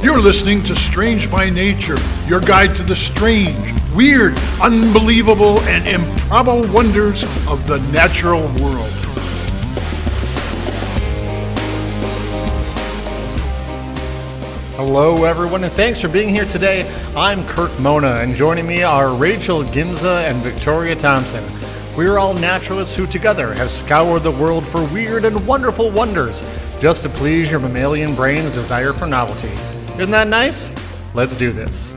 You're listening to Strange by Nature, your guide to the strange, weird, unbelievable, and improbable wonders of the natural world. Hello, everyone, and thanks for being here today. I'm Kirk Mona, and joining me are Rachel Gimza and Victoria Thompson. We're all naturalists who together have scoured the world for weird and wonderful wonders, just to please your mammalian brain's desire for novelty. Isn't that nice? Let's do this.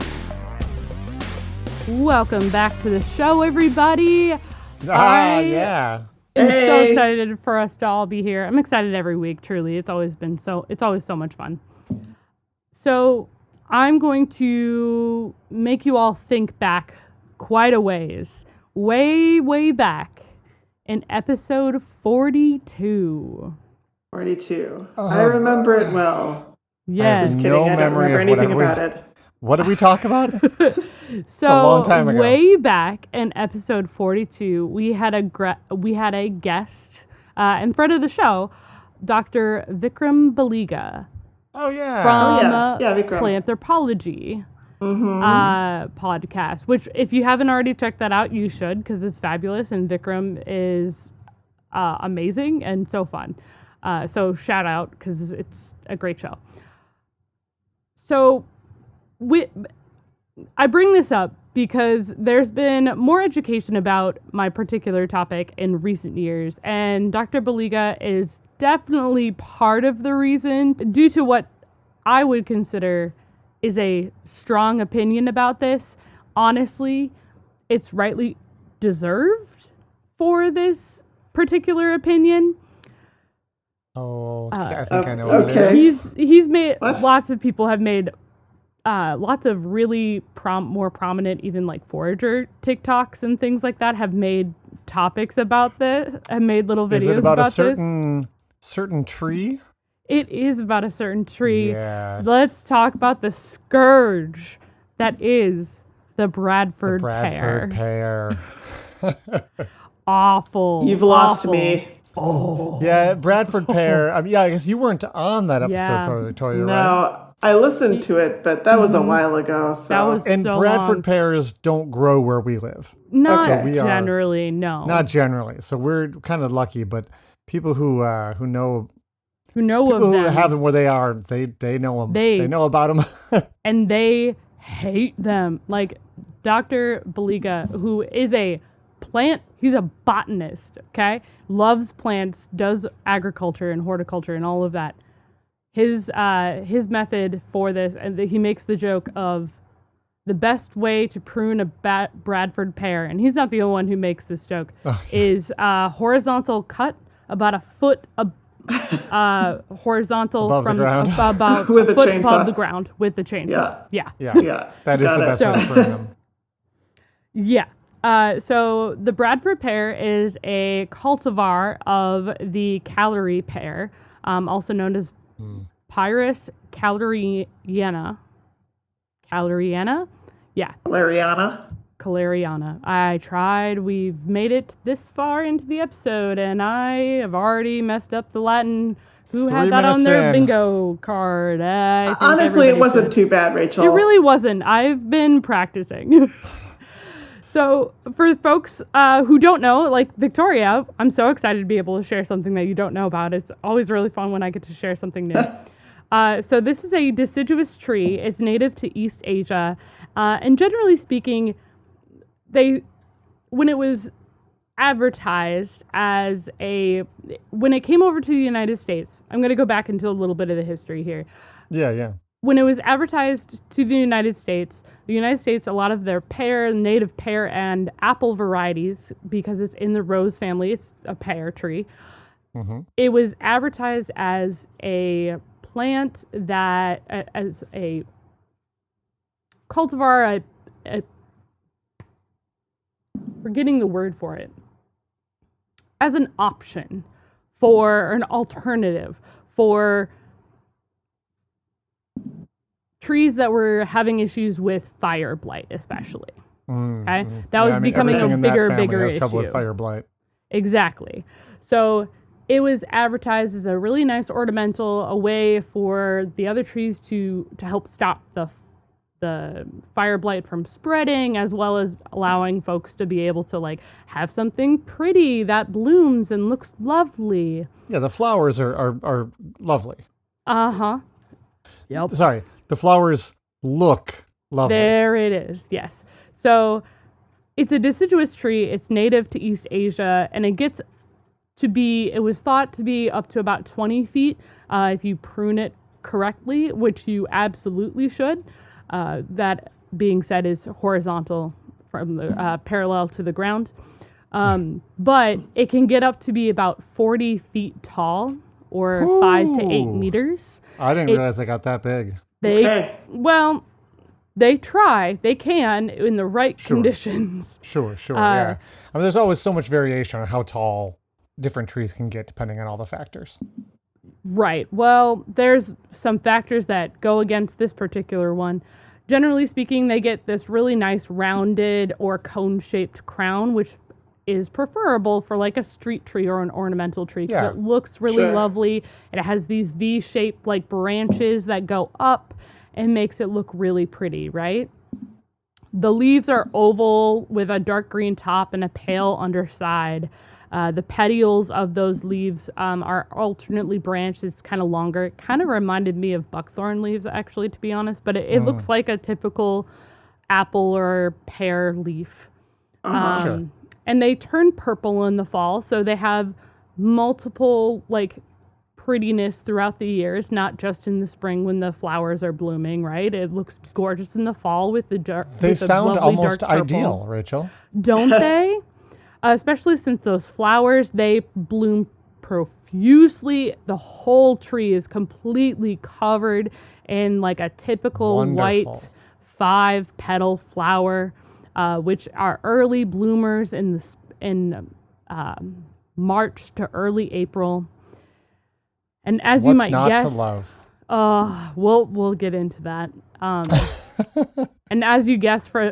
Welcome back to the show, everybody. Yeah. I'm so excited for us to all be here. I'm excited every week, truly. It's always so much fun. So I'm going to make you all think back quite a ways. Way back in episode 42. 42. I remember it well. Yes. Just kidding. I don't remember anything about it. What did we talk about? So a long time ago. Way back in episode 42, we had a guest in front of the show, Dr. Vikram Baliga. Oh, yeah. From Vikram. Planthropology podcast, which if you haven't already checked that out, you should, because it's fabulous, and Vikram is amazing and so fun. So shout out, because it's a great show. So I bring this up because there's been more education about my particular topic in recent years, and Dr. Baliga is definitely part of the reason, due to what I would consider is a strong opinion about this. Honestly, it's rightly deserved for this particular opinion. Oh, I think I know what it okay. is. He's made, What? lots of people have made lots of really more prominent, even like forager TikToks and things like that, have made topics about this, have made little videos Is it about a this. certain tree? It is about a certain tree. Yes. Let's talk about the scourge that is the Bradford, pear. Awful. You've lost awful. me. Oh. Yeah, Bradford pear. I guess you weren't on that episode, Yeah. Victoria, right? No, I listened to it, but that was a while ago. So That was And so Bradford long. pears don't grow where we live. Not Okay. We are generally, no. Not generally. So we're kind of lucky, but people who know who know people of who them, have them where they are, they know them. They- They know about them. and they hate them. Like Dr. Baliga, who is he's a botanist, okay? Loves plants, does agriculture and horticulture and all of that. His method for this, and he makes the joke of the best way to prune a Bradford pear, and he's not the only one who makes this joke, is horizontal cut about a foot horizontal Above the from ground. about With a a foot chainsaw. above the ground with the chainsaw. Yeah. yeah, That is got the it. best way to prune them. Yeah. So the Bradford pear is a cultivar of the calorie pear, also known as Pyrus caleriana. Caleriana? Yeah, Caleriana. I tried. We've made it this far into the episode, and I have already messed up the Latin. Who 3 had that on minutes their in. bingo card? I think Honestly, it everybody wasn't should. too bad, Rachel. It really wasn't. I've been practicing. So for folks who don't know, like Victoria, I'm so excited to be able to share something that you don't know about. It's always really fun when I get to share something new. So this is a deciduous tree. It's native to East Asia. And generally speaking, when it was advertised when it came over to the United States, I'm going to go back into a little bit of the history here. Yeah. When it was advertised to the United States, a lot of their native pear and apple varieties, because it's in the rose family, it's a pear tree. Mm-hmm. It was advertised as a plant as a cultivar, forgetting the word for it, as an option for an alternative for trees that were having issues with fire blight, especially. Okay, that was becoming a bigger has issue. trouble with fire blight. Exactly. So it was advertised as a really nice ornamental, a way for the other trees to help stop the fire blight from spreading, as well as allowing folks to be able to like have something pretty that blooms and looks lovely. Yeah, the flowers are lovely. Uh-huh. Yep. Sorry, the flowers look lovely. There it is. Yes. So it's a deciduous tree. It's native to East Asia, and it was thought to be up to about 20 feet if you prune it correctly, which you absolutely should. That being said is horizontal from the parallel to the ground. But it can get up to be about 40 feet tall or 5 to 8 meters. I didn't realize they got that big. Well, they try. They can in the right conditions. Sure, yeah. I mean, there's always so much variation on how tall different trees can get depending on all the factors. Right. Well, there's some factors that go against this particular one. Generally speaking, they get this really nice rounded or cone-shaped crown, which is preferable for like a street tree or an ornamental tree because it looks really lovely. It has these V-shaped like branches that go up and makes it look really pretty, right? The leaves are oval with a dark green top and a pale underside. The petioles of those leaves are alternately branched. It's kind of longer. It kind of reminded me of buckthorn leaves, actually, to be honest. But it looks like a typical apple or pear leaf. And they turn purple in the fall, so they have multiple, like, prettiness throughout the years, not just in the spring when the flowers are blooming, right? It looks gorgeous in the fall with the dark. They sound almost ideal, Rachel. Don't they? Especially since those flowers, they bloom profusely. The whole tree is completely covered in like a typical white 5-petal flower, which are early bloomers in March to early April. And as you might guess, to love? We'll get into that. And as you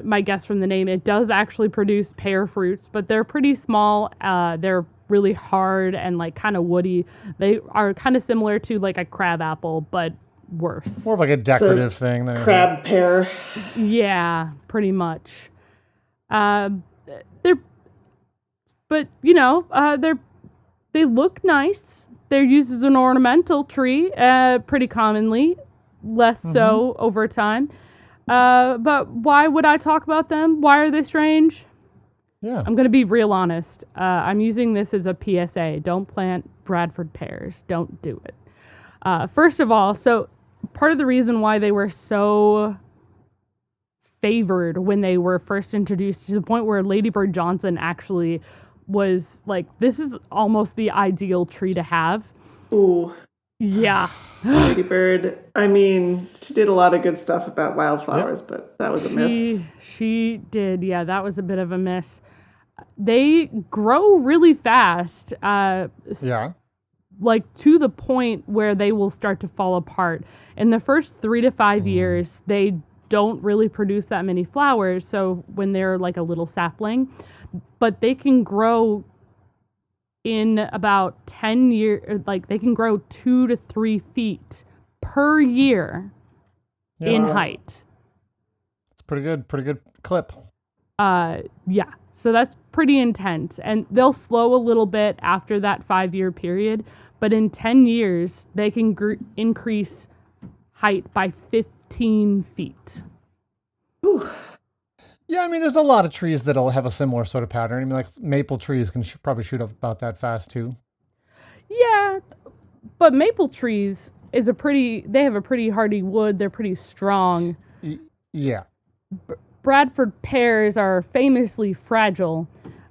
might guess from the name, it does actually produce pear fruits, but they're pretty small. They're really hard and like kind of woody. They are kind of similar to like a crab apple, but worse. More of like a decorative thing than crab pear. Yeah, pretty much. They look nice. They're used as an ornamental tree, pretty commonly, less so over time. But why would I talk about them? Why are they strange? Yeah. I'm going to be real honest. I'm using this as a PSA. Don't plant Bradford pears. Don't do it. First of all, so part of the reason why they were so favored when they were first introduced to the point where Lady Bird Johnson actually was like, this is almost the ideal tree to have. Ooh. Yeah. Lady Bird. I mean, she did a lot of good stuff about wildflowers, but that was a miss. She did. Yeah, that was a bit of a miss. They grow really fast. Like to the point where they will start to fall apart. In the first 3 to 5 years, they don't really produce that many flowers. So when they're like a little sapling, but they can grow in about 10 years, like they can grow 2 to 3 feet per year in height. It's pretty good clip. Yeah. So that's pretty intense. And they'll slow a little bit after that 5-year period, but in 10 years, they can increase height by 15 feet. Ooh. Yeah, I mean, there's a lot of trees that'll have a similar sort of pattern. I mean, like maple trees can probably shoot up about that fast too. Yeah, but maple trees they have a pretty hardy wood. They're pretty strong. Yeah. Bradford pears are famously fragile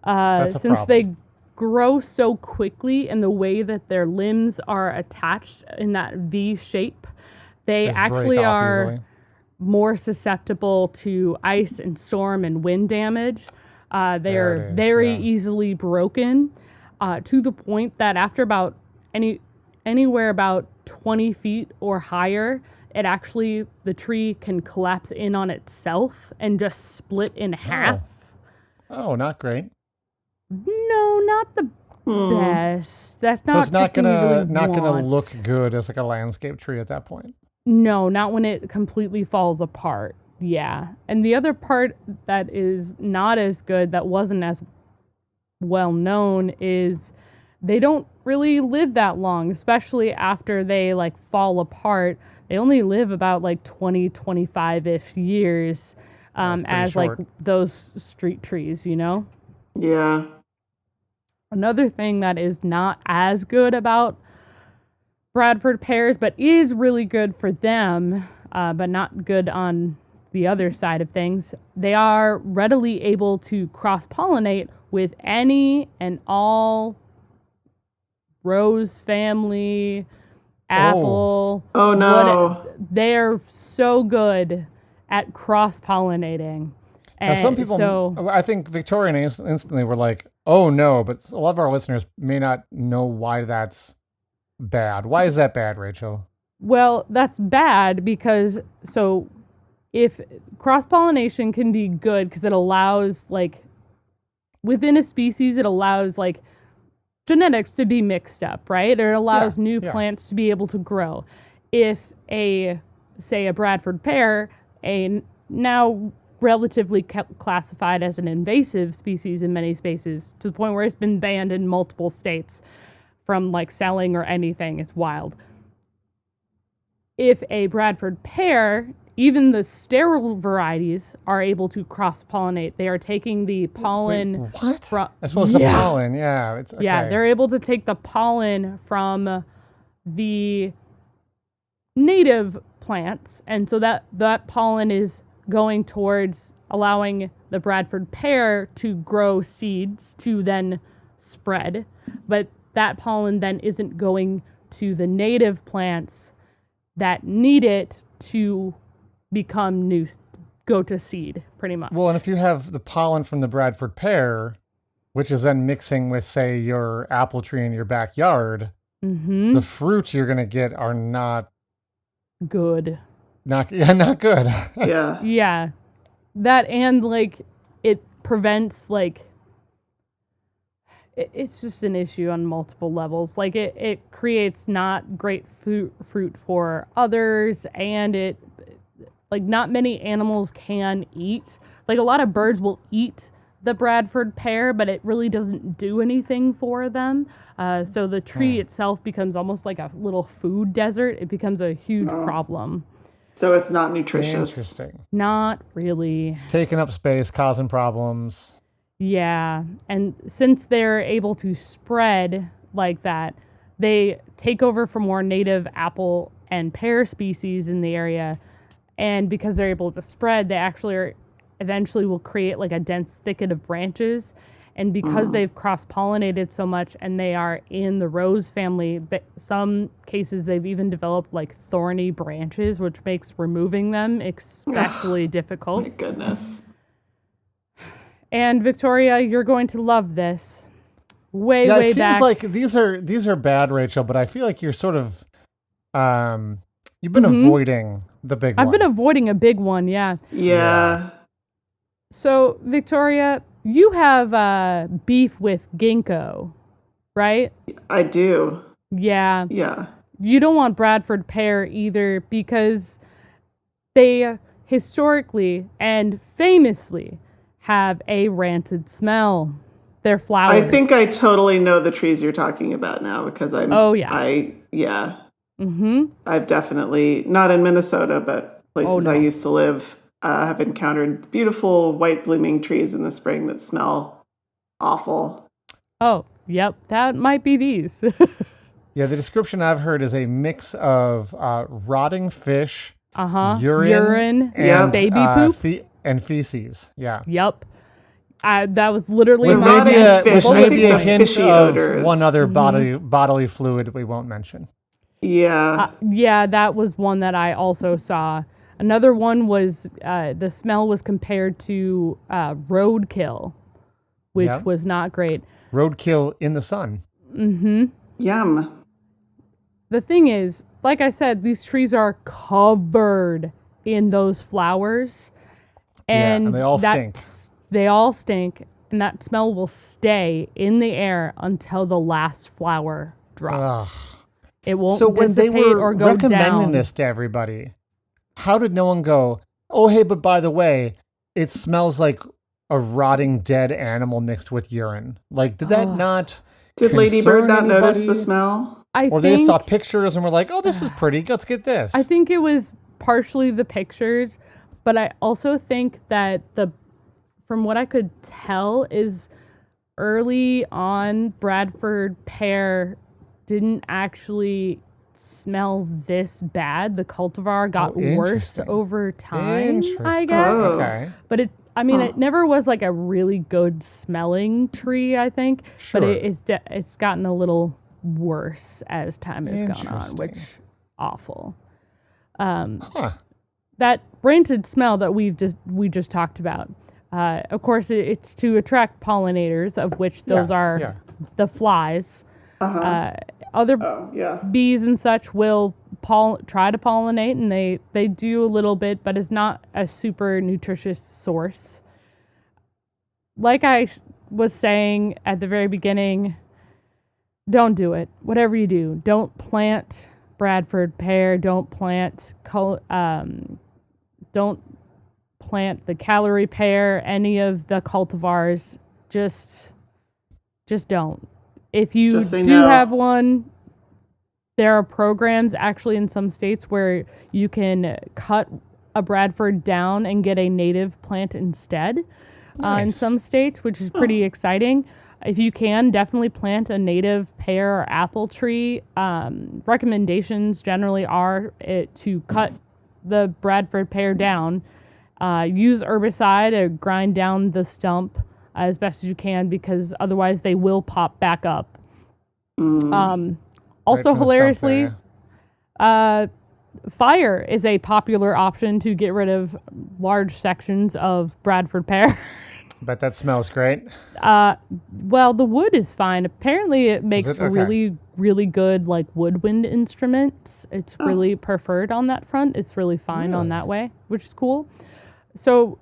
since they grow so quickly, and the way that their limbs are attached in that V shape, they actually are easily more susceptible to ice and storm and wind damage. They are very easily broken to the point that after about anywhere about 20 feet or higher, the tree can collapse in on itself and just split in half. Oh, not great. No, not the best. That's So not it's not something you gonna really not gonna want. look good as like a landscape tree at that point. No, not when it completely falls apart. Yeah. And the other part that is not as good, that wasn't as well known, is they don't really live that long, especially after they like fall apart. They only live about like 20, 25-ish years That's pretty as like short. those street trees, you know? Yeah. Another thing that is not as good about Bradford pears, but is really good for them, but not good on the other side of things. They are readily able to cross-pollinate with any and all rose family, apple. Oh, no. They're so good at cross-pollinating. Now, some And people, so I think Victoria and instantly were like, "Oh no!" But a lot of our listeners may not know why that's bad. Why is that bad, Rachel? well, that's bad because so if cross-pollination can be good because it allows like within a species it allows like genetics to be mixed up, right? Or it allows new yeah. plants to be able to grow. If a say a Bradford pear, now relatively classified as an invasive species in many spaces to the point where it's been banned in multiple states from like selling or anything, it's wild. If a Bradford pear, even the sterile varieties are able to cross-pollinate. They are taking the pollen Wait, what? from. I suppose the pollen. Yeah, it's okay. Yeah, they're able to take the pollen from the native plants, and so that pollen is going towards allowing the Bradford pear to grow seeds to then spread, but that pollen then isn't going to the native plants that need it to become go to seed, pretty much. Well, and if you have the pollen from the Bradford pear, which is then mixing with, say, your apple tree in your backyard, the fruits you're going to get are not good. not good. Yeah. Yeah. That and like it prevents like it's just an issue on multiple levels. Like it creates not great fruit for others, and it like not many animals can eat. Like a lot of birds will eat the Bradford pear, but it really doesn't do anything for them. So the tree itself becomes almost like a little food desert. It becomes a huge problem. So it's not nutritious. Interesting. Not really. Taking up space, causing problems. Yeah. And since they're able to spread like that, they take over for more native apple and pear species in the area. And because they're able to spread, they actually eventually will create like a dense thicket of branches. And because they've cross-pollinated so much and they are in the rose family, some cases they've even developed like thorny branches, which makes removing them especially difficult. My goodness. And Victoria, you're going to love this. Way It seems back. like these are bad, Rachel, but I feel like you're sort of you've been avoiding the big one. I've been avoiding a big one, yeah. Yeah. So, Victoria, you have beef with ginkgo, right? I do. Yeah. Yeah. You don't want Bradford pear either because they historically and famously have a rancid smell. Their flowers. I think I totally know the trees you're talking about now because I'm. Oh, yeah. I've definitely, not in Minnesota, but places I used to live, have encountered beautiful white blooming trees in the spring that smell awful. Oh, yep. That might be these. Yeah, the description I've heard is a mix of rotting fish, urine, and baby poop, and feces. Yeah. Yep. That was literally With my maybe a hint fishy of odors. one other bodily fluid we won't mention. Yeah. Yeah, that was one that I also saw. Another one was the smell was compared to roadkill, which was not great. Roadkill in the sun. Yum. The thing is, like I said, these trees are covered in those flowers. And they all stink. They all stink. and that smell will stay in the air until the last flower drops. Ugh. It won't So when they dissipate were or go recommending down. this to everybody, how did no one go, oh, hey, but by the way, it smells like a rotting dead animal mixed with urine? Like, did that not Did Lady Bird concern not notice the anybody? smell? Or they just saw pictures and were like, oh, this is pretty. Let's get this. I think it was partially the pictures, but I also think that from what I could tell is early on Bradford pear didn't actually smell this bad. The cultivar got worse interesting. over time, I Interesting. guess. Oh. Okay. But it never was like a really good smelling tree, I think. Sure. But it's gotten a little worse as time has gone on, which Interesting. awful. Huh. That rancid smell that we just talked about. Of course, it's to attract pollinators, of which those are the flies. Other bees and such will try to pollinate, and they do a little bit, but it's not a super nutritious source. Like I was saying at the very beginning, don't do it. Whatever you do, don't plant Bradford pear. Don't plant the calorie pear. Any of the cultivars. Just don't. If you do have one, there are programs actually in some states where you can cut a Bradford down and get a native plant instead. In some states, which is pretty exciting. If you can, definitely plant a native pear or apple tree. Recommendations generally are to cut the Bradford pear down. Use herbicide to grind down the stump as best as you can, because otherwise they will pop back up. Also, hilariously, fire is a popular option to get rid of large sections of Bradford pear. Bet that smells great. Well, the wood is fine. Apparently, it makes Okay. really, really good like woodwind instruments. It's really preferred on that front. It's really fine on that way, which is cool. So,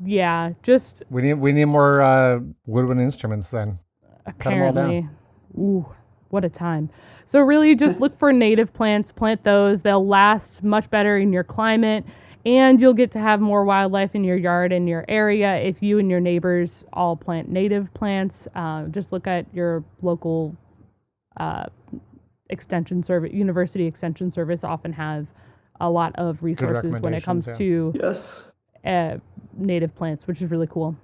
yeah, just We need more woodwind instruments then. apparently. Ooh, what a time. So really just look for native plants, plant those. They'll last much better in your climate, and you'll get to have more wildlife in your yard and your area if you and your neighbors all plant native plants. Just look at your local extension service. University Extension Service often have a lot of resources when it comes to native plants, which is really cool.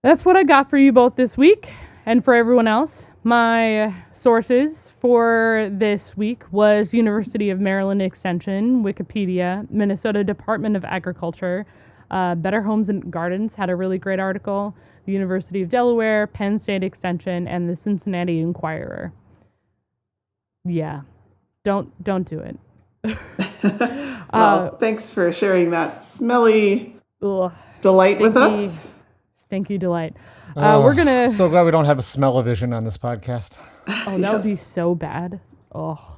That's what I got for you both this week, and for everyone else. My sources for this week was University of Maryland Extension, Wikipedia, Minnesota Department of Agriculture, Better Homes and Gardens had a really great article, the University of Delaware, Penn State Extension, and the Cincinnati Enquirer. Yeah, don't do it. Well, thanks for sharing that smelly delight with us. Stinky delight. We're gonna. So glad we don't have a smell-o-vision on this podcast. Oh, that would be so bad. Oh.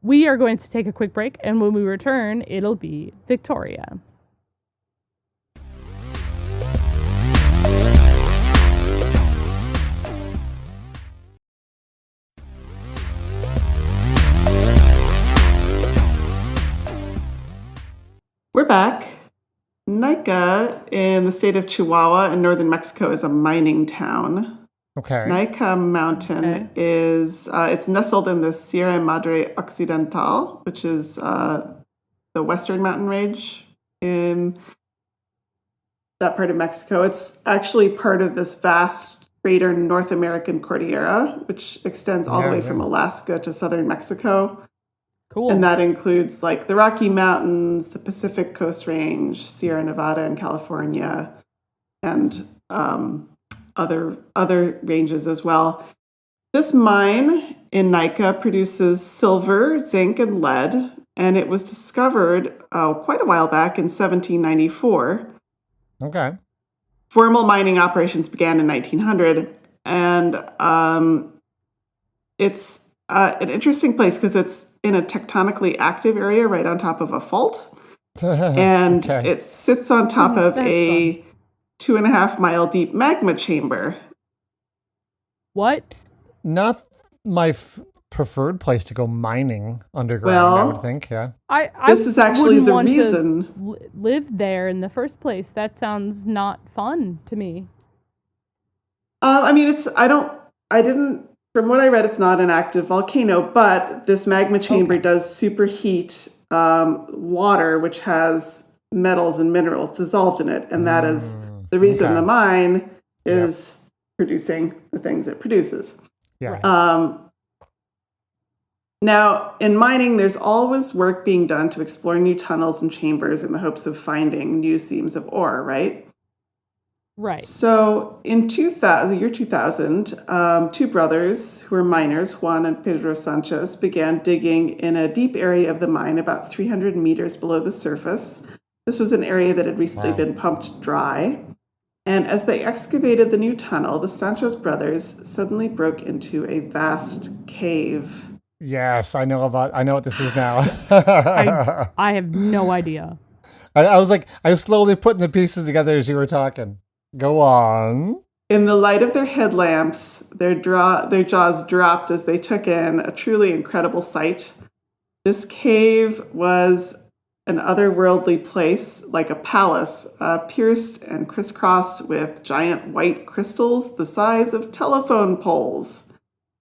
We are going to take a quick break, and when we return, it'll be Victoria. We're back. Nica in the state of Chihuahua in northern Mexico is a mining town. Okay. Nica Mountain is, it's nestled in the Sierra Madre Occidental, which is the western mountain range in that part of Mexico. It's actually part of this vast greater North American Cordillera, which extends all the way from Alaska to southern Mexico. Cool. And that includes like the Rocky Mountains, the Pacific Coast Range, Sierra Nevada in California, and other ranges as well. This mine in Nica produces silver, zinc, and lead, and it was discovered quite a while back in 1794. Okay. Formal mining operations began in 1900, and it's an interesting place because it's in a tectonically active area right on top of a fault. And it sits on top of a 2.5 mile deep magma chamber. What? Not my preferred place to go mining underground, I would think, yeah. I This is actually wouldn't the want reason. to live there in the first place. That sounds not fun to me. I mean, from what I read, it's not an active volcano, but this magma chamber does superheat water, which has metals and minerals dissolved in it. And that is the reason the mine is producing the things it produces. Yeah. Now, in mining, there's always work being done to explore new tunnels and chambers in the hopes of finding new seams of ore, right? Right. So in the year 2000, two brothers who were miners, Juan and Pedro Sanchez, began digging in a deep area of the mine about 300 meters below the surface. This was an area that had recently been pumped dry. And as they excavated the new tunnel, the Sanchez brothers suddenly broke into a vast cave. Yes, I know what this is now. I have no idea. I was slowly putting the pieces together as you were talking. Go on. In the light of their headlamps, their jaws dropped as they took in a truly incredible sight. This cave was an otherworldly place, like a palace, pierced and crisscrossed with giant white crystals the size of telephone poles.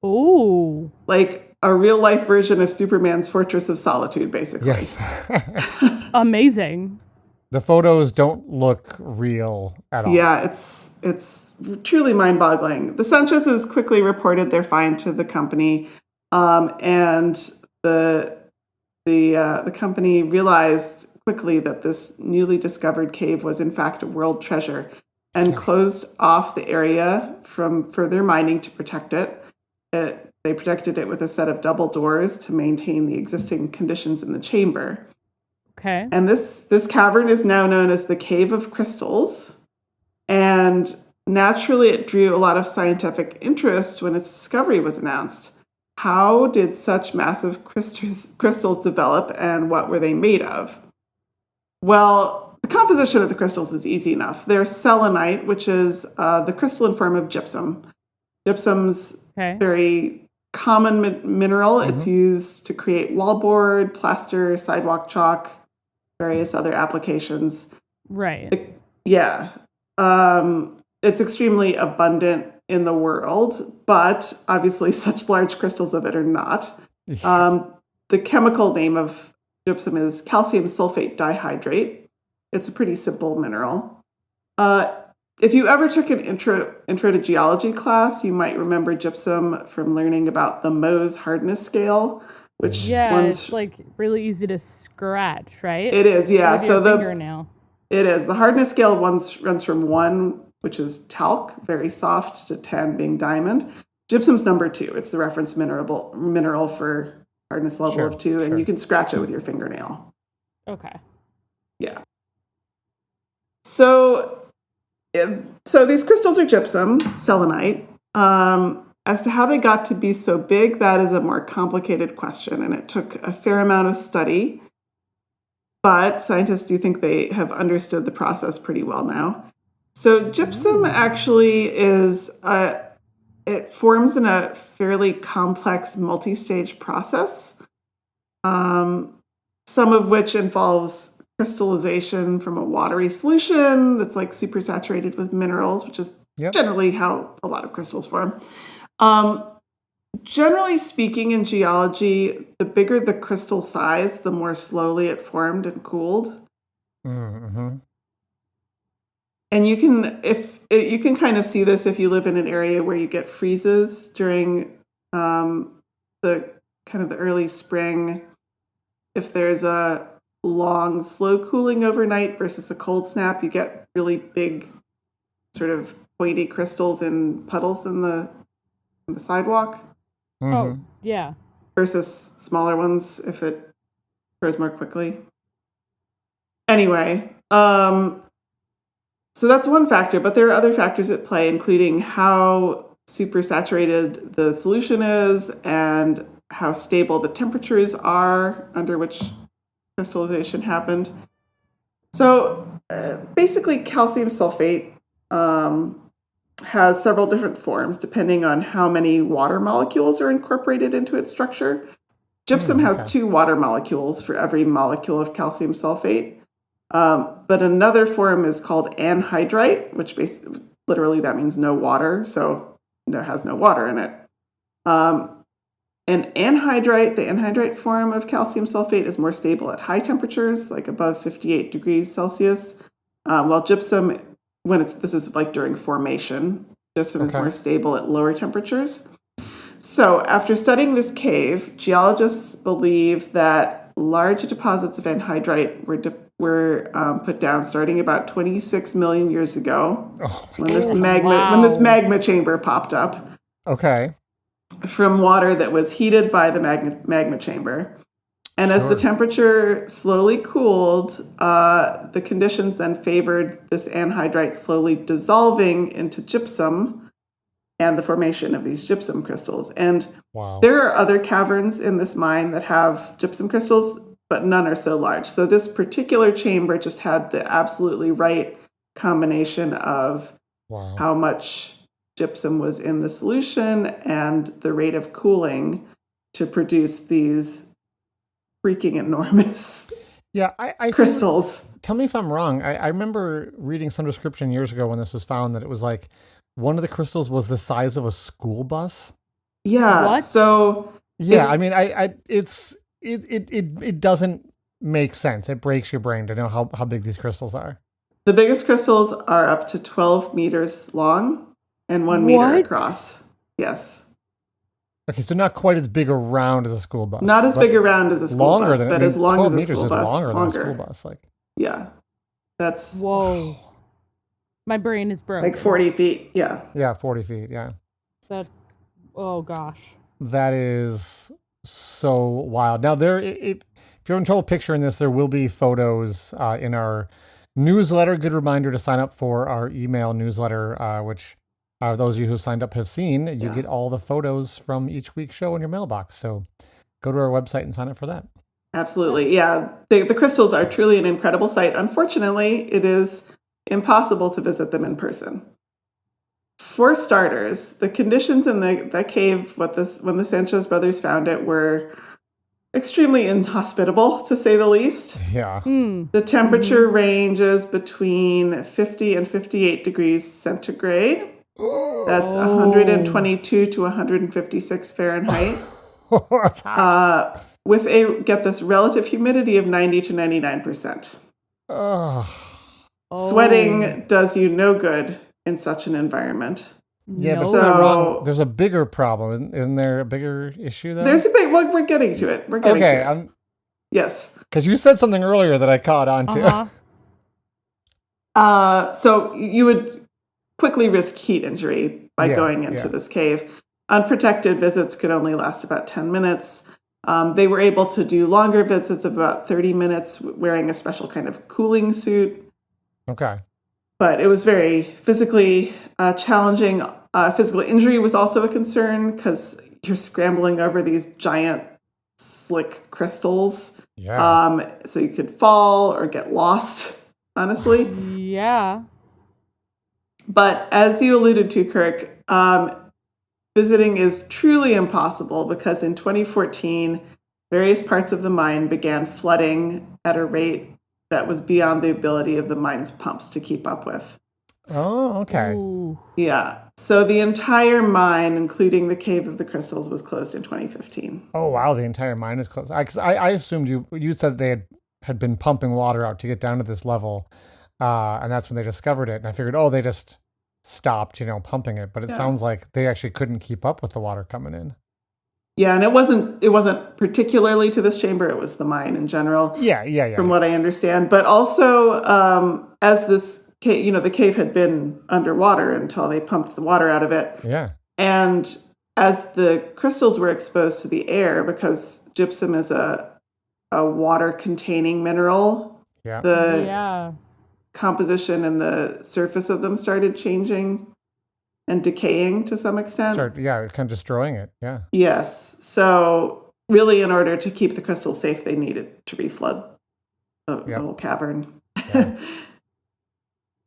Ooh. Like a real-life version of Superman's Fortress of Solitude, basically. Yes. Amazing. The photos don't look real at all. Yeah, it's truly mind-boggling. The Sanchez's quickly reported their find to the company, and the company realized quickly that this newly discovered cave was in fact a world treasure, and closed off the area from further mining to protect it. They protected it with a set of double doors to maintain the existing conditions in the chamber. Okay. And this cavern is now known as the Cave of Crystals. And naturally, it drew a lot of scientific interest when its discovery was announced. How did such massive crystals develop, and what were they made of? Well, the composition of the crystals is easy enough. They're selenite, which is the crystalline form of gypsum. Gypsum's very common mineral. Mm-hmm. It's used to create wallboard, plaster, sidewalk chalk, various other applications. Right. It's extremely abundant in the world, but obviously such large crystals of it are not. The chemical name of gypsum is calcium sulfate dihydrate. It's a pretty simple mineral. If you ever took an intro to geology class, you might remember gypsum from learning about the Mohs hardness scale, which it's like really easy to scratch, right? It is, yeah. So fingernail. It is. The hardness scale runs from 1, which is talc, very soft, to 10 being diamond. Gypsum's number 2. It's the reference mineral for hardness level of 2, and you can scratch it with your fingernail. Okay. Yeah. So these crystals are gypsum, selenite. As to how they got to be so big, that is a more complicated question, and it took a fair amount of study. But scientists do think they have understood the process pretty well now. So gypsum actually it forms in a fairly complex multi-stage process, some of which involves crystallization from a watery solution that's like super saturated with minerals, which is generally how a lot of crystals form. Generally speaking, in geology, the bigger the crystal size, the more slowly it formed and cooled. Mm-hmm. And you can kind of see this if you live in an area where you get freezes during the early spring. If there's a long, slow cooling overnight versus a cold snap, you get really big, sort of pointy crystals in puddles in the sidewalk. Mm-hmm. Oh, yeah. Versus smaller ones if it occurs more quickly. Anyway, so that's one factor, but there are other factors at play, including how supersaturated the solution is and how stable the temperatures are under which crystallization happened. So basically, calcium sulfate has several different forms depending on how many water molecules are incorporated into its structure. Gypsum has 2 water molecules for every molecule of calcium sulfate. But another form is called anhydrite, which literally that means no water, so it has no water in it. And the anhydrite form of calcium sulfate is more stable at high temperatures, like above 58 degrees Celsius, while gypsum, this is like during formation, gypsum is more stable at lower temperatures. So after studying this cave, geologists believe that large deposits of anhydrite were put down starting about 26 million years ago when this magma chamber popped up. Okay. From water that was heated by the magma chamber. And as the temperature slowly cooled, the conditions then favored this anhydrite slowly dissolving into gypsum and the formation of these gypsum crystals. And there are other caverns in this mine that have gypsum crystals, but none are so large. So this particular chamber just had the absolutely right combination of how much gypsum was in the solution and the rate of cooling to produce these freaking enormous crystals. Tell me if I'm wrong. I remember reading some description years ago when this was found that it was like one of the crystals was the size of a school bus. Yeah. What? So I mean, it doesn't make sense. It breaks your brain to know how big these crystals are. The biggest crystals are up to 12 meters long and 1 meter across. Yes. Okay, so not quite as big around as a school bus. Not as big around as a school bus, but as long as a school bus. 12 meters is longer than a school bus. Yeah. That's... Whoa. My brain is broken. Like 40 feet, yeah. Yeah, 40 feet, yeah. Oh, gosh. That is so wild. Now, if you're having trouble picturing this, there will be photos in our newsletter. Good reminder to sign up for our email newsletter, which... those of you who signed up have seen. You get all the photos from each week's show in your mailbox. So go to our website and sign up for that. Absolutely. Yeah. The crystals are truly an incredible sight. Unfortunately, it is impossible to visit them in person. For starters, the conditions in the cave when the Sanchez brothers found it were extremely inhospitable, to say the least. Yeah. The temperature ranges between 50 and 58 degrees centigrade. That's 122 to 156 Fahrenheit. That's hot. With get this, relative humidity of 90 to 99%. Sweating does you no good in such an environment. Yeah, but there's a bigger problem. Isn't there a bigger issue though? There's a big, well, we're getting to it. Yes. Because you said something earlier that I caught on to. So you would quickly risk heat injury by going into this cave. Unprotected visits could only last about 10 minutes. They were able to do longer visits of about 30 minutes wearing a special kind of cooling suit. Okay. But it was very physically challenging. Physical injury was also a concern because you're scrambling over these giant, slick crystals. Yeah. So you could fall or get lost, honestly. Yeah. But as you alluded to, Kirk, visiting is truly impossible because in 2014, various parts of the mine began flooding at a rate that was beyond the ability of the mine's pumps to keep up with. Oh, okay. Ooh. Yeah. So the entire mine, including the Cave of the Crystals, was closed in 2015. Oh, wow. The entire mine is closed. I assumed you said they had been pumping water out to get down to this level. And that's when they discovered it. And I figured, they just stopped, pumping it. But it sounds like they actually couldn't keep up with the water coming in. Yeah, and it wasn't particularly to this chamber. It was the mine in general. Yeah. From what I understand. But also, as this cave, the cave had been underwater until they pumped the water out of it. Yeah. And as the crystals were exposed to the air, because gypsum is a water-containing mineral, the composition and the surface of them started changing and decaying to some extent. Kind of destroying it, yeah. Yes. So really, in order to keep the crystals safe, they needed to reflood the whole cavern. Yeah.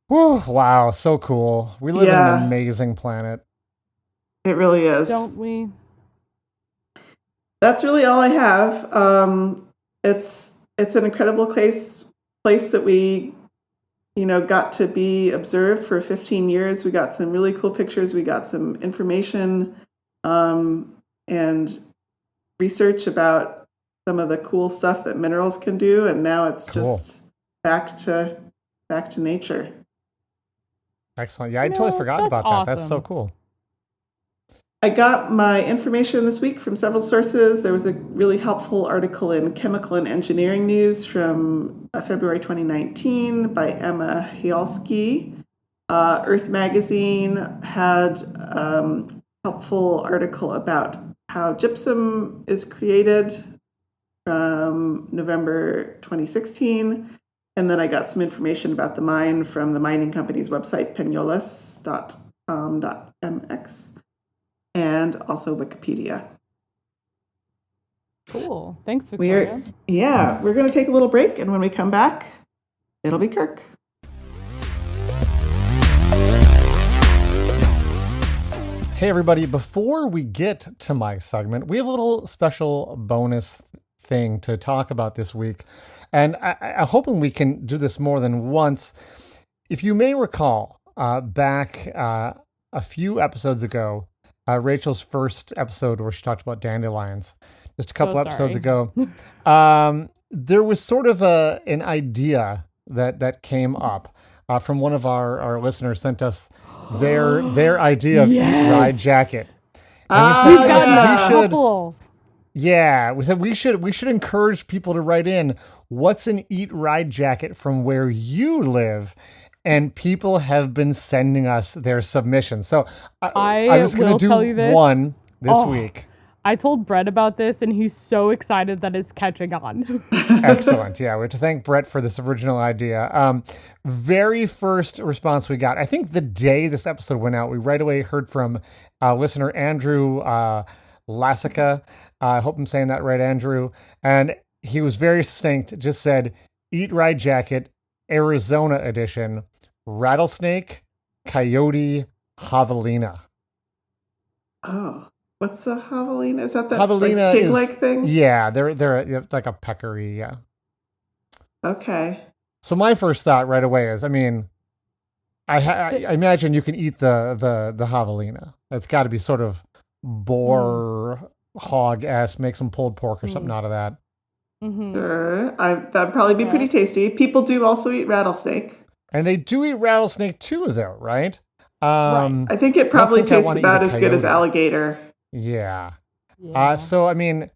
Whew, wow, so cool. We live in Yeah. an amazing planet. It really is. Don't we? That's really all I have. It's an incredible place that we got to be observed for 15 years. We got some really cool pictures. We got some information and research about some of the cool stuff that minerals can do. And now it's just back to nature. Excellent. Yeah, I totally forgot about that. That's so cool. I got my information this week from several sources. There was a really helpful article in Chemical and Engineering News from February 2019 by Emma Hialski. Earth Magazine had a helpful article about how gypsum is created from November 2016. And then I got some information about the mine from the mining company's website, peñoles.com.mx. And also Wikipedia. Cool. Thanks, Victoria. We're going to take a little break, and when we come back, it'll be Kirk. Hey, everybody. Before we get to my segment, we have a little special bonus thing to talk about this week. And I'm hoping we can do this more than once. If you may recall, back a few episodes ago, Rachel's first episode where she talked about dandelions, just a couple episodes ago, there was sort of an idea that came up from one of our listeners sent us their idea of Eat Ride Jacket. And we said we should encourage people to write in what's an Eat Ride Jacket from where you live. And people have been sending us their submissions. So I'm just going to do one this week. I told Brett about this, and he's so excited that it's catching on. Excellent. Yeah, we have to thank Brett for this original idea. Very first response we got, I think the day this episode went out, we right away heard from listener Andrew Lassica. I hope I'm saying that right, Andrew. And he was very succinct, just said, Eat Ride Jacket, Arizona edition, rattlesnake, coyote, javelina. Oh, what's a javelina? Is that javelina pig-like thing? Yeah, they're like a peccary. Yeah. Okay. So my first thought right away is, I mean, I imagine you can eat the javelina. It's got to be sort of boar hog-esque, make some pulled pork or something out of that. Mm-hmm. Sure. That'd probably be pretty tasty. People do also eat rattlesnake. And they do eat rattlesnake too, though, right? Right. I think it probably tastes about as good as alligator. Yeah. So, I mean,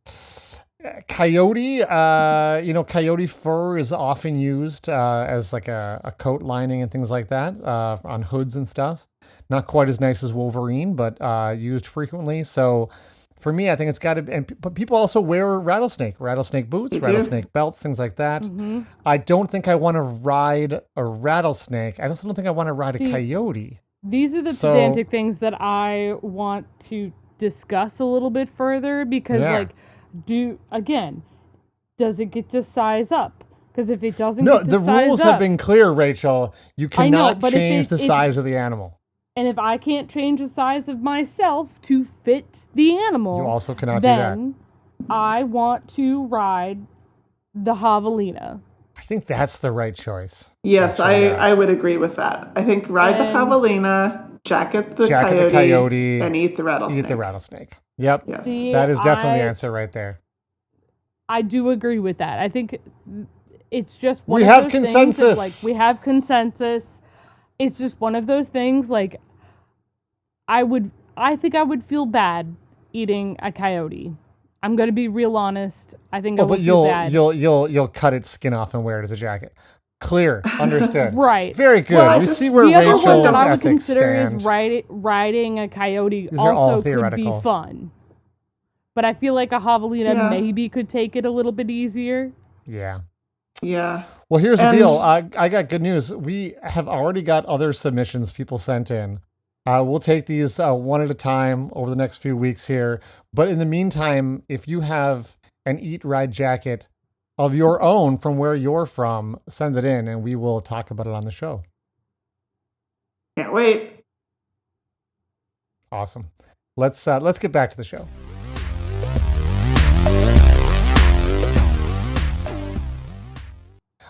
coyote, coyote fur is often used as like a coat lining and things like that on hoods and stuff. Not quite as nice as Wolverine, but used frequently. So for me, I think it's got to, but people also wear rattlesnake boots, rattlesnake belts, things like that. Mm-hmm. I don't think I want to ride a rattlesnake. I also don't think I want to ride a coyote. These are the pedantic things that I want to discuss a little bit further because, does it get to size up? Because if it doesn't get to size up... No, the rules have been clear, Rachel. You cannot change the size of the animal. And if I can't change the size of myself to fit the animal... You also cannot do that. Then I want to ride the javelina. I think that's the right choice. Yes, I would agree with that. I think ride the javelina, jacket the coyote, and eat the rattlesnake. Yep. Yes. See, that is definitely the answer right there. I do agree with that. I think it's just one of those consensus. Things like we have consensus. It's just one of those things like I think I would feel bad eating a coyote. I'm going to be real honest. I think I would feel bad. You'll cut its skin off and wear it as a jacket. Clear. Understood. Right. Very good. Well, we see where Rachel's that I would ethics consider stand. is riding a coyote These are all also could theoretical. be fun. But I feel like a javelina maybe could take it a little bit easier. Yeah. Yeah. Well, here's the deal. I got good news. We have already got other submissions people sent in. We'll take these one at a time over the next few weeks here. But in the meantime, if you have an Eat Ride Jacket of your own from where you're from, send it in and we will talk about it on the show. Can't wait. Awesome. Let's get back to the show.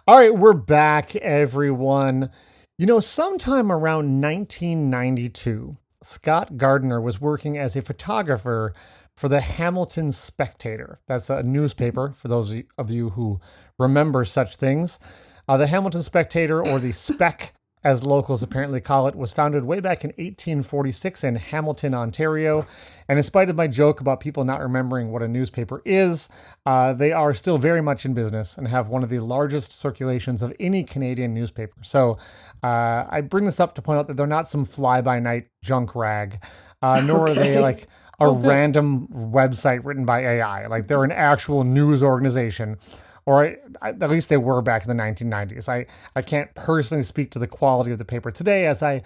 All right, we're back, everyone. You know, sometime around 1992, Scott Gardner was working as a photographer for the Hamilton Spectator. That's a newspaper, for those of you who remember such things. The Hamilton Spectator, or the Spec, as locals apparently call it, was founded way back in 1846 in Hamilton, Ontario. And in spite of my joke about people not remembering what a newspaper is, they are still very much in business and have one of the largest circulations of any Canadian newspaper. So I bring this up to point out that they're not some fly-by-night junk rag, nor are they like a random website written by AI. Like, they're an actual news organization. Or at least they were back in the 1990s. I can't personally speak to the quality of the paper today, as I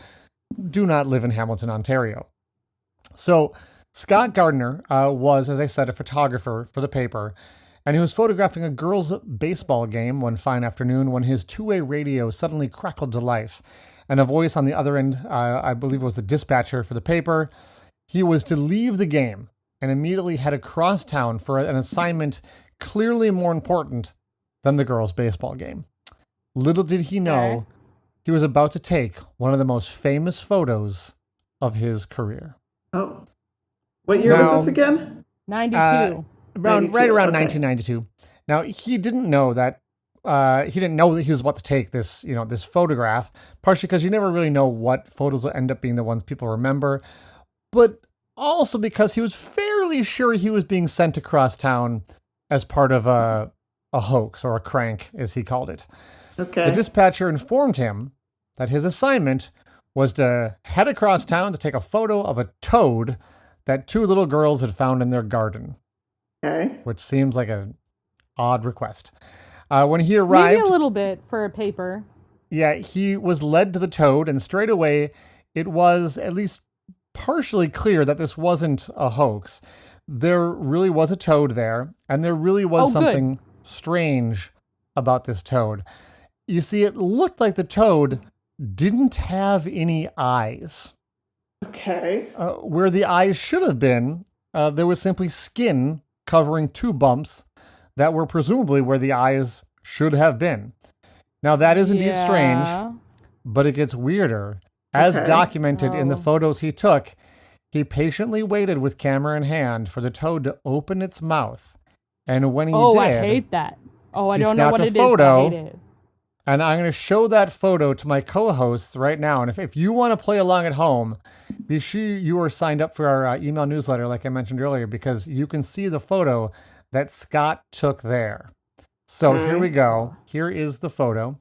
do not live in Hamilton, Ontario. So Scott Gardner was, as I said, a photographer for the paper, and he was photographing a girls' baseball game one fine afternoon when his two-way radio suddenly crackled to life, and a voice on the other end, I believe it was the dispatcher for the paper. He was to leave the game and immediately head across town for an assignment clearly more important than the girls' baseball game. Little did he know, he was about to take one of the most famous photos of his career. Oh. What year was this again? 92. Right around okay. 1992. Now, he didn't know that he was about to take this, this photograph, partially because you never really know what photos will end up being the ones people remember, but also because he was fairly sure he was being sent across town as part of a hoax, or a crank, as he called it. Okay. The dispatcher informed him that his assignment was to head across town to take a photo of a toad that two little girls had found in their garden. Okay. Which seems like an odd request. When he arrived... Maybe a little bit for a paper. Yeah, he was led to the toad, and straight away it was at least partially clear that this wasn't a hoax. There really was a toad there, and there really was something strange about this toad. You see, it looked like the toad didn't have any eyes. Okay. Where the eyes should have been, there was simply skin covering two bumps that were presumably where the eyes should have been. Now, that is indeed strange, but it gets weirder. As documented in the photos he took, he patiently waited with camera in hand for the toad to open its mouth. And when he did... I hate that. I don't know what it is, photo, but I hate it. And I'm going to show that photo to my co-hosts right now. And if you want to play along at home, be sure you are signed up for our email newsletter, like I mentioned earlier, because you can see the photo that Scott took there. So here we go. Here is the photo.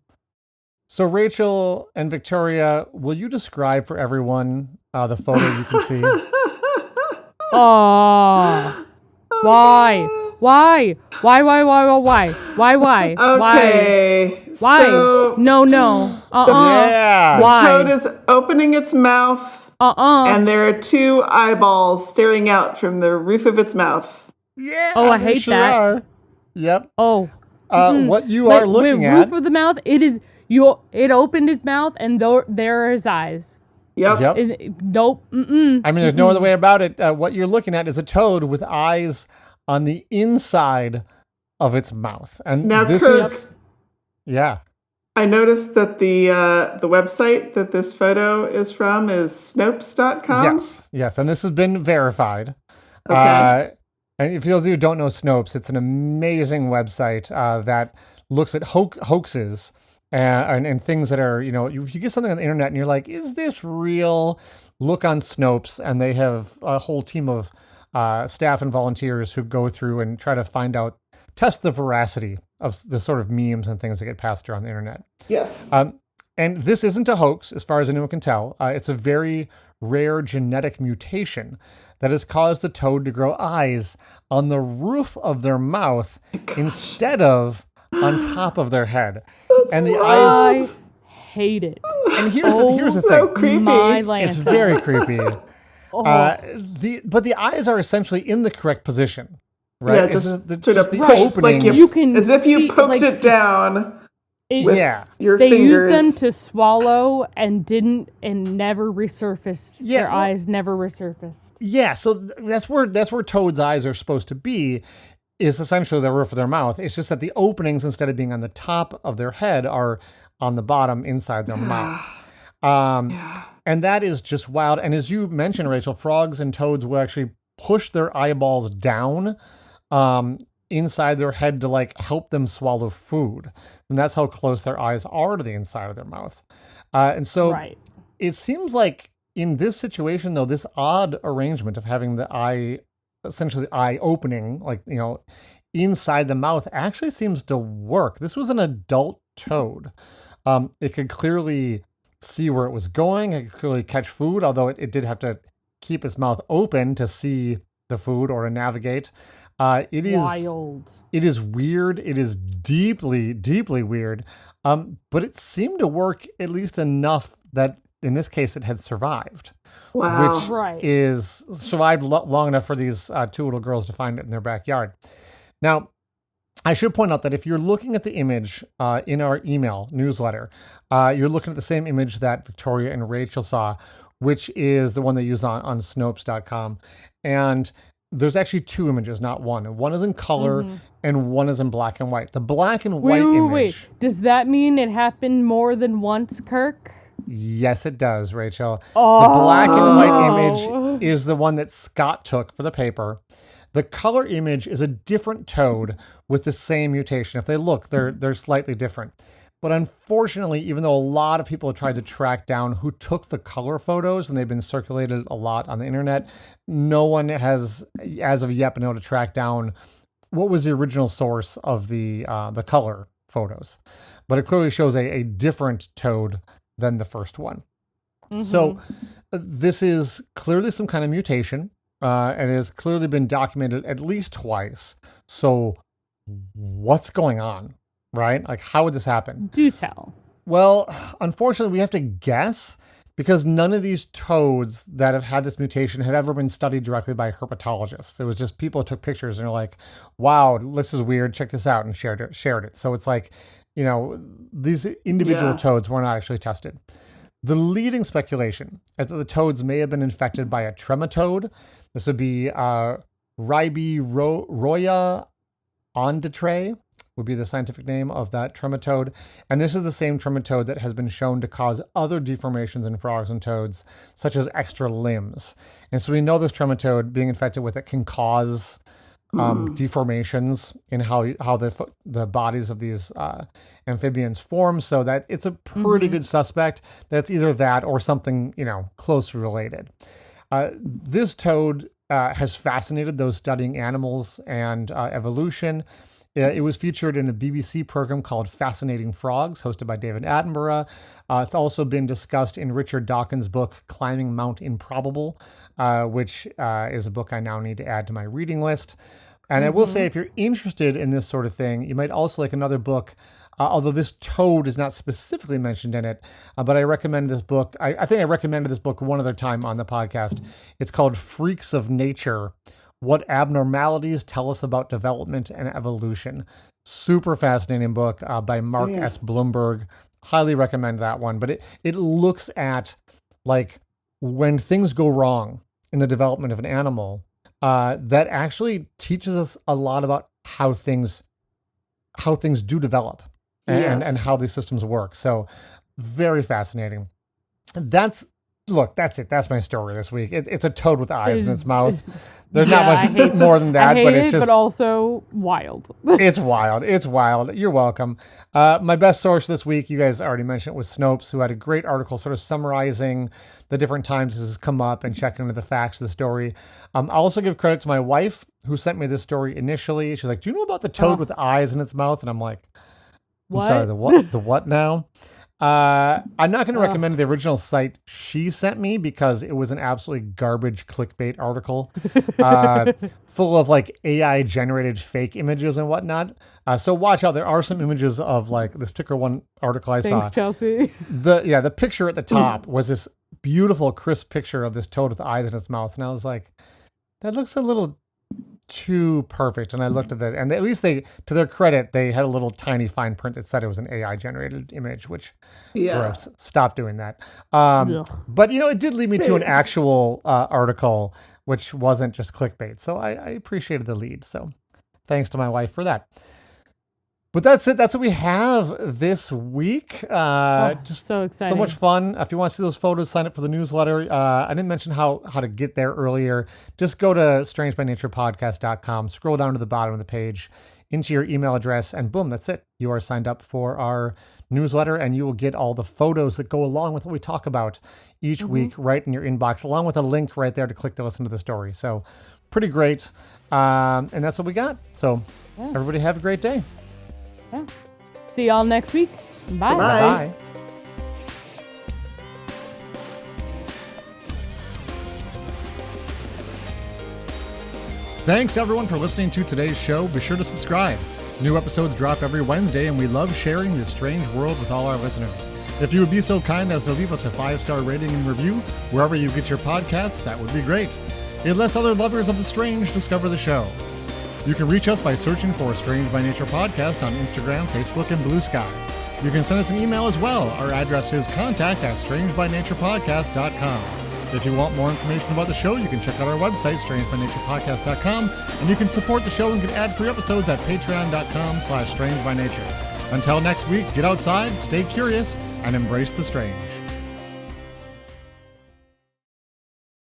So Rachel and Victoria, will you describe for everyone the photo you can see? Oh, why? Why? Okay. Why? So No. Yeah. the Why? toad is opening its mouth, and there are two eyeballs staring out from the roof of its mouth. Yeah. I there hate sure that. Are. Yep. Oh. What you are looking at. Roof of the mouth. It opened its mouth, and there are his eyes. Yep. Nope. I mean, there's no other way about it. What you're looking at is a toad with eyes on the inside of its mouth. And Now, this Kirk, is... Yeah. I noticed that the website that this photo is from is Snopes.com. Yes. And this has been verified. Okay. And if those of you who don't know Snopes, it's an amazing website that looks at hoaxes and things that are, if you get something on the internet and you're like, is this real? Look on Snopes, and they have a whole team of staff and volunteers who go through and try to test the veracity of the sort of memes and things that get passed around the internet. Yes. And this isn't a hoax, as far as anyone can tell. It's a very rare genetic mutation that has caused the toad to grow eyes on the roof of their mouth instead of on top of their head. And the eyes... I hate it. And here's the so thing. creepy. It's very creepy. But the eyes are essentially in the correct position, right? Yeah, just the sort of the pushed, opening. like you can as if you see, poked it down. with Yeah. your They fingers. used them to swallow and never resurfaced. Yeah, Their well- eyes never resurfaced. Yeah, so that's where Toad's eyes are supposed to be, is essentially the roof of their mouth. It's just that the openings, instead of being on the top of their head, are on the bottom inside their mouth. And that is just wild. And as you mentioned, Rachel, frogs and toads will actually push their eyeballs down inside their head to like help them swallow food. And that's how close their eyes are to the inside of their mouth. And so Right. it seems like in this situation, though, this odd arrangement of having the eye, essentially the eye opening, like, you know, inside the mouth actually seems to work. This was an adult toad. It could clearly see where it was going. It could clearly catch food, although it did have to keep its mouth open to see the food or to navigate. It is Wild. It is weird. It is deeply, deeply weird. But it seemed to work at least enough that in this case it had survived. Wow. Which Right. is survived long enough for these two little girls to find it in their backyard. Now, I should point out that if you're looking at the image in our email newsletter, you're looking at the same image that Victoria and Rachel saw, which is the one they use on Snopes.com. And there's actually two images, not one. One is in color and one is in black and white. The black and white image. Wait. Does that mean it happened more than once, Kirk? Yes, it does, Rachel. The black and white image is the one that Scott took for the paper. The color image is a different toad with the same mutation. If they look, they're slightly different. But unfortunately, even though a lot of people have tried to track down who took the color photos, and they've been circulated a lot on the internet, no one has, as of yet, been able to track down what was the original source of the color photos. But it clearly shows a different toad than the first one. So this is clearly some kind of mutation, and it has clearly been documented at least twice. So what's going on, right? Like, how would this happen? Do tell. Well, unfortunately, we have to guess because none of these toads that have had this mutation had ever been studied directly by herpetologists. It was just people who took pictures and are like, wow, this is weird. Check this out, and shared it. So it's like, you know, these individual toads were not actually tested. The leading speculation is that the toads may have been infected by a trematode. This would be Riberoya ondetre, would be the scientific name of that trematode. And this is the same trematode that has been shown to cause other deformations in frogs and toads, such as extra limbs. And so we know this trematode being infected with it can cause deformations in how the bodies of these amphibians form, so that it's a pretty good suspect that's either that or something, you know, closely related. This toad has fascinated those studying animals and evolution. It was featured in a BBC program called Fascinating Frogs, hosted by David Attenborough. It's also been discussed in Richard Dawkins' book, Climbing Mount Improbable, which is a book I now need to add to my reading list. And I will say, if you're interested in this sort of thing, you might also like another book, although this toad is not specifically mentioned in it, but I recommend this book. I think I recommended this book one other time on the podcast. It's called Freaks of Nature: What Abnormalities Tell Us About Development and Evolution. Super fascinating book by Mark S. Bloomberg. Highly recommend that one. But it looks at, like, when things go wrong in the development of an animal, that actually teaches us a lot about how things do develop and how these systems work. So very fascinating. That's it. That's my story this week. It's a toad with eyes in its mouth. There's not much more than that, but it's just, but also wild. It's wild. It's wild. You're welcome. My best source this week, you guys already mentioned it, was Snopes, who had a great article sort of summarizing the different times this has come up and checking into the facts of the story. I'll also give credit to my wife, who sent me this story initially. She's like, do you know about the toad with eyes in its mouth? And I'm like, I'm sorry, the what? The what now? I'm not going to recommend the original site she sent me because it was an absolutely garbage clickbait article, full of like AI generated fake images and whatnot. So watch out. There are some images of like this particular one article I saw. Thanks, Chelsea. The picture at the top was this beautiful, crisp picture of this toad with eyes in its mouth. And I was like, that looks a little too perfect. And I looked at that, and at least they, to their credit, they had a little tiny fine print that said it was an AI generated image, which gross. Stop doing that. But it did lead me to an actual article, which wasn't just clickbait. So I appreciated the lead. So thanks to my wife for that. But that's it. That's what we have this week. Just so exciting. So much fun. If you want to see those photos, sign up for the newsletter. I didn't mention how to get there earlier. Just go to strangebynaturepodcast.com, scroll down to the bottom of the page, into your email address, and boom, that's it. You are signed up for our newsletter, and you will get all the photos that go along with what we talk about each week right in your inbox, along with a link right there to click to listen to the story. So pretty great. And that's what we got. So everybody have a great day. Yeah. See y'all next week. Bye. Bye. Thanks everyone for listening to today's show. Be sure to subscribe. New episodes drop every Wednesday, and we love sharing this strange world with all our listeners. If you would be so kind as to leave us a 5-star rating and review wherever you get your podcasts, that would be great. It lets other lovers of the strange discover the show. You can reach us by searching for Strange by Nature Podcast on Instagram, Facebook, and Blue Sky. You can send us an email as well. Our address is contact@strangebynaturepodcast.com. If you want more information about the show, you can check out our website, strangebynaturepodcast.com, and you can support the show and get ad-free episodes at patreon.com/strangebynature. Until next week, get outside, stay curious, and embrace the strange.